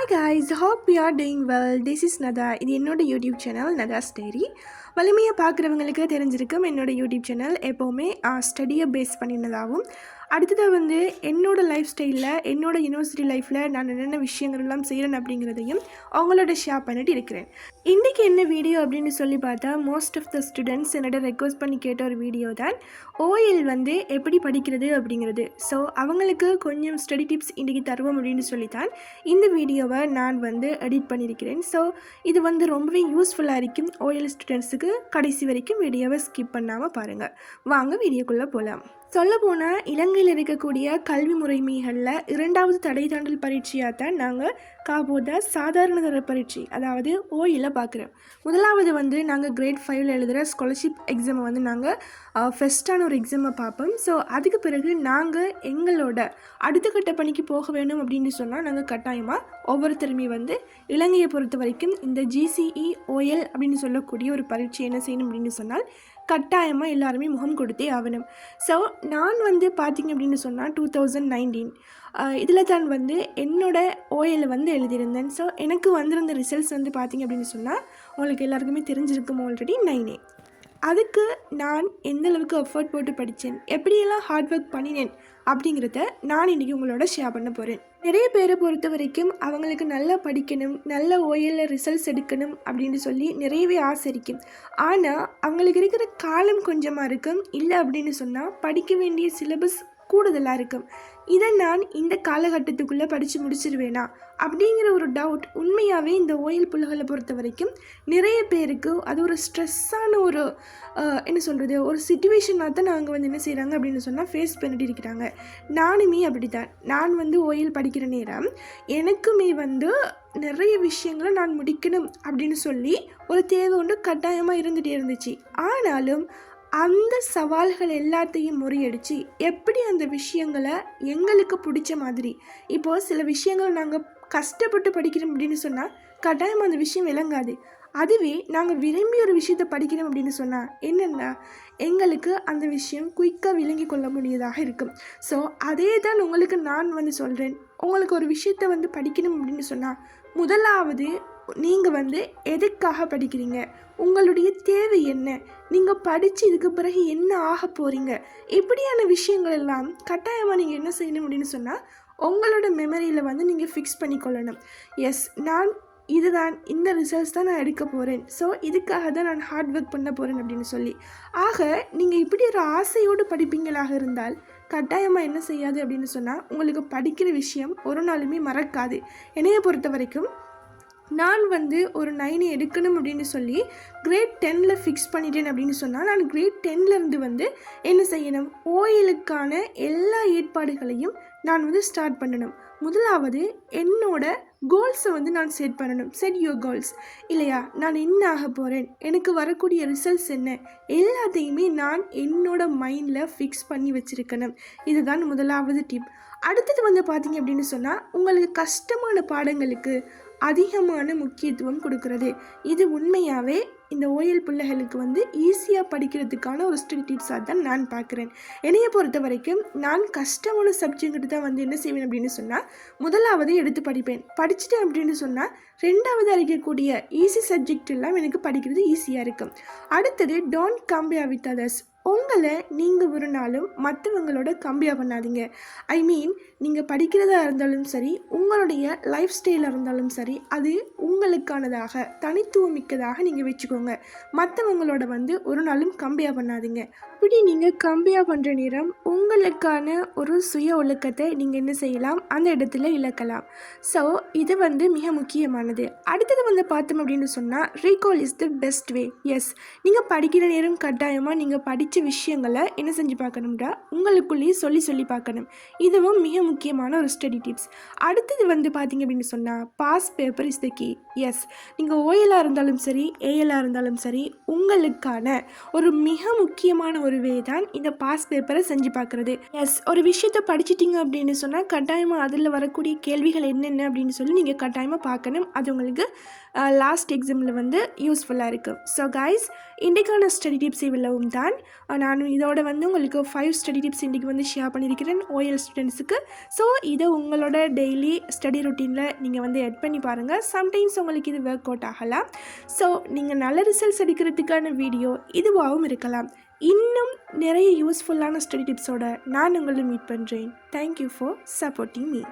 guys, hope you are doing well. This is Nada. இது என்னோட YouTube channel நதாஸ் diary. வலிமையை பார்க்குறவங்களுக்கு தெரிஞ்சிருக்கும் என்னோட யூடியூப் சேனல் எப்போவுமே ஸ்டடியை பேஸ் பண்ணினதாகவும் அடுத்ததாக என்னோட லைஃப் ஸ்டைலில் என்னோட யூனிவர்சிட்டி லைஃப்பில் நான் என்னென்ன விஷயங்கள்லாம் செய்கிறேன் அப்படிங்கிறதையும் அவங்களோட ஷேர் பண்ணிட்டு இருக்கிறேன். இன்றைக்கி என்ன வீடியோ அப்படின்னு சொல்லி பார்த்தா மோஸ்ட் ஆஃப் த ஸ்டூடெண்ட்ஸ் என்னோட ரெக்வஸ்ட் பண்ணி கேட்ட ஒரு வீடியோ தான் ஓஎல் எப்படி படிக்கிறது அப்படிங்கிறது. ஸோ அவங்களுக்கு கொஞ்சம் ஸ்டடி டிப்ஸ் இன்றைக்கி தருவோம் அப்படின்னு சொல்லித்தான் இந்த வீடியோவை நான் எடிட் பண்ணியிருக்கிறேன். ஸோ இது ரொம்பவே யூஸ்ஃபுல்லாக இருக்கும் ஓஎல் ஸ்டூடெண்ட்ஸுக்கு. கடைசி வரைக்கும் வீடியோவை ஸ்கிப் பண்ணாமல் பாருங்கள். வாங்க வீடியோக்குள்ளே போகலாம். சொல்லப்போனால் இலங்கையில் இருக்கக்கூடிய கல்வி முறைமைகளில் 2வது தடை தாண்டல் பரீட்சையாக தான் நாங்கள் காபோத சாதாரண தர பரீட்சை அதாவது ஓயில் பார்க்குறோம். முதலாவது நாங்கள் கிரேட் 5 எழுதுகிற ஸ்காலர்ஷிப் எக்ஸாமை நாங்கள் ஃபஸ்ட்டான ஒரு எக்ஸாமை பார்ப்போம். ஸோ அதுக்கு பிறகு நாங்கள் எங்களோட அடுத்த கட்ட பணிக்கு போக வேணும் அப்படின்னு சொன்னால் நாங்கள் கட்டாயமாக ஒவ்வொருத்தருமே இலங்கையை பொறுத்த வரைக்கும் இந்த ஜிசிஇ ஓஎல் அப்படின்னு சொல்லக்கூடிய ஒரு பரீட்சை என்ன செய்யணும் அப்படின்னு சொன்னால் கட்டாயமாக எல்லாருமே முகம் கொடுத்தே ஆகணும். ஸோ நான் பார்த்திங்க அப்படின்னு சொன்னால் 2019 இதில் தான் என்னோட ஓஎல் எழுதியிருந்தேன். ஸோ எனக்கு வந்திருந்த ரிசல்ட்ஸ் பார்த்திங்க அப்படின்னு சொன்னால் உங்களுக்கு எல்லாருக்குமே தெரிஞ்சிருக்கும் ஆல்ரெடி 9A. அதுக்கு நான் எந்தளவுக்கு எஃபர்ட் போட்டு படித்தேன், எப்படியெல்லாம் ஹார்ட் ஒர்க் பண்ணினேன் அப்படிங்கிறத நான் இன்றைக்கி உங்களோட ஷேர் பண்ண போகிறேன். நிறைய பேரை பொறுத்த வரைக்கும் அவங்களுக்கு நல்லா படிக்கணும், நல்ல ஓஎல்ல ரிசல்ட்ஸ் எடுக்கணும் அப்படின்னு சொல்லி நிறையவே ஆசை இருக்கும். ஆனால் அவங்களுக்கு இருக்கிற காலம் கொஞ்சமாக இருக்கும். இல்லை அப்படின்னு சொன்னால் படிக்க வேண்டிய சிலபஸ் கூடுதலாக இருக்கும். இதை நான் இந்த காலகட்டத்துக்குள்ளே படித்து முடிச்சிருவேனா அப்படிங்கிற ஒரு டவுட் உண்மையாகவே இந்த ஓஎல் புள்ளைகளை பொறுத்த வரைக்கும் நிறைய பேருக்கு அது ஒரு ஸ்ட்ரெஸ்ஸான ஒரு ஒரு சிச்சுவேஷனாக தான் நாங்கள் என்ன செய்கிறாங்க அப்படின்னு சொன்னால் ஃபேஸ் பண்ணிட்டு இருக்கிறாங்க. நானுமே அப்படி தான். நான் ஓஎல் படிக்கிற நேரம் எனக்குமே நிறைய விஷயங்களை நான் முடிக்கணும் அப்படின்னு சொல்லி ஒரு தேவை ஒன்று கட்டாயமாக இருந்துகிட்டே இருந்துச்சு. ஆனாலும் அந்த சவால்கள் எல்லாத்தையும் முறியடித்து எப்படி அந்த விஷயங்களை எங்களுக்கு பிடிச்ச மாதிரி இப்போது சில விஷயங்களை நாங்கள் கஷ்டப்பட்டு படிக்கிறோம் அப்படின்னு சொன்னால் கட்டாயமாக அந்த விஷயம் விளங்காது. அதுவே நாங்கள் விரும்பி ஒரு விஷயத்தை படிக்கிறோம் அப்படின்னு சொன்னால் என்னென்னா எங்களுக்கு அந்த விஷயம் குயிக்காக விளங்கி கொள்ள முடியதாக இருக்கும். ஸோ அதே தான் உங்களுக்கு நான் சொல்கிறேன். உங்களுக்கு ஒரு விஷயத்தை படிக்கணும் அப்படின்னு சொன்னால் முதலாவது நீங்கள் எதுக்காக படிக்கிறீங்க, உங்களுடைய தேவை என்ன, நீங்கள் படித்து இதுக்கு பிறகு என்ன ஆக போகிறீங்க, இப்படியான விஷயங்கள் எல்லாம் கட்டாயமாக நீங்கள் என்ன செய்யணும் அப்படின்னு சொன்னால் உங்களோட மெமரியில் நீங்கள் ஃபிக்ஸ் பண்ணிக்கொள்ளணும். எஸ், நான் இதுதான் இந்த ரிசல்ட்ஸ் தான் நான் எடுக்க போகிறேன். ஸோ இதுக்காக தான் நான் ஹார்ட் ஒர்க் பண்ண போகிறேன் அப்படின்னு சொல்லி. ஆக நீங்கள் இப்படி ஒரு ஆசையோடு படிப்பீங்களாக இருந்தால் கட்டாயமாக என்ன செய்யாது அப்படின்னு சொன்னால் உங்களுக்கு படிக்கிற விஷயம் ஒரு நாளுமே மறக்காது. என்னையை பொறுத்த வரைக்கும் நான் ஒரு 9 எடுக்கணும் அப்படின்னு சொல்லி கிரேட் 10 ஃபிக்ஸ் பண்ணிட்டேன் அப்படின்னு சொன்னால் நான் கிரேட் 10 என்ன செய்யணும், ஓஎலுக்கான எல்லா ஏற்பாடுகளையும் நான் ஸ்டார்ட் பண்ணணும். முதலாவது என்னோட கோல்ஸை நான் செட் பண்ணணும். செட் யுவர் கோல்ஸ் இல்லையா, நான் என்ன ஆக போகிறேன், எனக்கு வரக்கூடிய ரிசல்ட்ஸ் என்ன, எல்லாத்தையுமே நான் என்னோட மைண்டில் ஃபிக்ஸ் பண்ணி வச்சுருக்கணும். இதுதான் முதலாவது டிப். அடுத்தது பார்த்திங்க அப்படின்னு சொன்னால் உங்களுக்கு கஷ்டமான பாடங்களுக்கு அதிகமான முக்கியத்துவம் கொடுக்கறது. இது உண்மையாகவே இந்த ஓஎல் பிள்ளைகளுக்கு ஈஸியாக படிக்கிறதுக்கான ஒரு ஸ்டடி டிப்ஸாக தான் நான் பார்க்குறேன். என்னையை பொறுத்த வரைக்கும் நான் கஷ்டமான சப்ஜெக்ட் தான் என்ன செய்வேன் அப்படின்னு சொன்னால் முதலாவது எடுத்து படிப்பேன். படிச்சுட்டேன் அப்படின்னு சொன்னால் 2வது அளிக்கக்கூடிய ஈஸி சப்ஜெக்ட் எல்லாம் எனக்கு படிக்கிறது ஈஸியாக இருக்கும். அடுத்தது டோன்ட் கம்பேர் வித் அதர்ஸ். உங்களை நீங்கள் ஒரு நாளும் மற்றவங்களோட கம்பேர் பண்ணாதீங்க. ஐ மீன் நீங்கள் படிக்கிறதா இருந்தாலும் சரி, உங்களுடைய லைஃப் ஸ்டைலாக இருந்தாலும் சரி, அது உங்களுக்கானதாக தனித்துவமிக்கதாக நீங்கள் வச்சுக்கோங்க. மற்றவங்களோட ஒரு நாளும் கம்பேர் பண்ணாதீங்க. அப்படி நீங்கள் கம்பேர் பண்ணுற நேரம் உங்களுக்கான ஒரு சுய ஒழுக்கத்தை நீங்கள் என்ன செய்யலாம், அந்த இடத்துல இழக்கலாம். ஸோ இது மிக முக்கியமானது. அடுத்தது பார்த்தோம் அப்படின்னு சொன்னால் recall is the best way. Yes, நீங்கள் படிக்கிற நேரம் கட்டாயமாக நீங்கள் படித்த விஷயங்களை என்ன செஞ்சு பார்க்கணும்டா உங்களுக்குள்ளேயே சொல்லி பார்க்கணும். இதுவும் மிக முக்கியமான ஒரு ஸ்டடி டிப்ஸ். அடுத்தது பார்த்திங்க அப்படின்னு சொன்னால் pass paper is the key. Yes, நீங்கள் ஓஎலாக இருந்தாலும் சரி, ஏஎலாக இருந்தாலும் சரி, உங்களுக்கான ஒரு மிக முக்கியமான ஒரு வே தான் இந்த பாஸ் பேப்பரை செஞ்சு பார்க்குறது. எஸ், ஒரு விஷயத்தை படிச்சிட்டிங்க அப்படின்னு சொன்னால் கட்டாயமாக அதில் வரக்கூடிய கேள்விகள் என்னென்ன அப்படின்னு சொல்லி நீங்கள் கட்டாயமாக பார்க்கணும். அது உங்களுக்கு லாஸ்ட் எக்ஸாமில் வந்து யூஸ்ஃபுல்லாக இருக்கும். ஸோ கைஸ், இன்றைக்கான ஸ்டடி டிப்ஸ் இவ்வளவும் தான். நான் இதோட வந்து உங்களுக்கு 5 ஸ்டடி டிப்ஸ் இன்றைக்கி வந்து ஷேர் பண்ணியிருக்கிறேன் OL ஸ்டூடெண்ட்ஸுக்கு. ஸோ இதை உங்களோட டெய்லி ஸ்டடி ரொட்டீனில் நீங்கள் வந்து எட் பண்ணி பாருங்கள். சம்டைம்ஸ் உங்களுக்கு இது ஒர்க் அவுட் ஆகலாம். ஸோ நீங்கள் நல்ல ரிசல்ட்ஸ் எடுக்கிறதுக்கான வீடியோ இதுவாகவும் இருக்கலாம். இன்னும் நிறைய யூஸ்ஃபுல்லான ஸ்டடி டிப்ஸோட நான் உங்களை மீட் பண்ணுறேன். Thank you for supporting me.